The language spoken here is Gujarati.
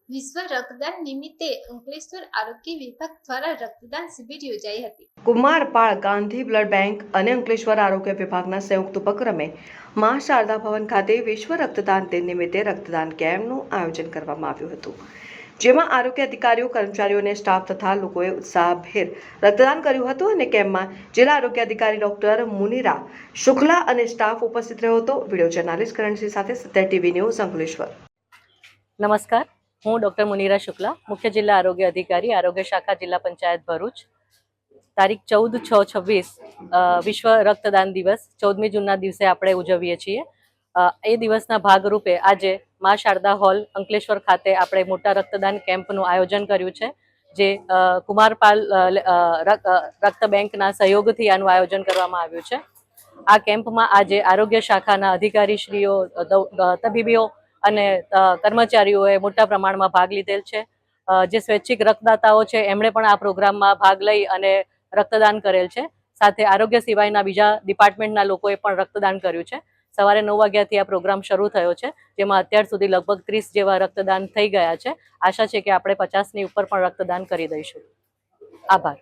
વિશ્વ રક્તદાન નિમિત્તે અંકલેશ્વર આરોગ્ય વિભાગ દ્વારા રક્તદાન શિબિર યોજાઈ હતી। કુમારપાળ ગાંધી બ્લડ બેંક અને અંકલેશ્વર આરોગ્ય વિભાગના સંયુક્ત ઉપક્રમે મા શારદા ભવન ખાતે વિશ્વ રક્તદાન દિન નિમિત્તે રક્તદાન કેમ્પનું આયોજન કરવામાં આવ્યું હતું, જેમાં આરોગ્ય અધિકારીઓ, કર્મચારીઓ અને સ્ટાફ તથા લોકોએ ઉત્સાહભેર રક્તદાન કર્યું હતું અને કેમ્પમાં જિલ્લા આરોગ્ય અધિકારી ડોક્ટર મુનિરા શુક્લા અને સ્ટાફ ઉપસ્થિત રહ્યો હતો। વિડીયો જર્નાલિસ્ટ કરણસિંહ સાથે સત્ય ટીવી ન્યૂઝ અંકલેશ્વર। નમસ્કાર, હું ડૉક્ટર મુનિરા શુક્લા, મુખ્ય જિલ્લા આરોગ્ય અધિકારી, આરોગ્ય શાખા, જિલ્લા પંચાયત ભરૂચ। તારીખ 14/6/26 વિશ્વ રક્તદાન દિવસ 14મી જૂનના દિવસે આપણે ઉજવીએ છીએ। એ દિવસના ભાગરૂપે આજે મા શારદા હોલ અંકલેશ્વર ખાતે આપણે મોટા રક્તદાન કેમ્પનું આયોજન કર્યું છે, જે કુમારપાલ રક્ત બેંકના સહયોગથી આનું આયોજન કરવામાં આવ્યું છે। આ કેમ્પમાં આજે આરોગ્ય શાખાના અધિકારીશ્રીઓ, તબીબીઓ અને કર્મચારીઓએ મોટા પ્રમાણમાં ભાગ લીધેલ છે। જે સ્વૈચ્છિક રક્તદાતાઓ છે એમણે પણ આ પ્રોગ્રામમાં ભાગ લઈ અને રક્તદાન કરેલ છે। સાથે આરોગ્ય સિવાયના બીજા ડિપાર્ટમેન્ટના લોકોએ પણ રક્તદાન કર્યું છે। સવારે 9 વાગ્યાથી આ પ્રોગ્રામ શરૂ થયો છે, જેમાં અત્યાર સુધી લગભગ 30 જેવા રક્તદાન થઈ ગયા છે। આશા છે કે આપણે 50ની ઉપર પણ રક્તદાન કરી દઈશું। આભાર।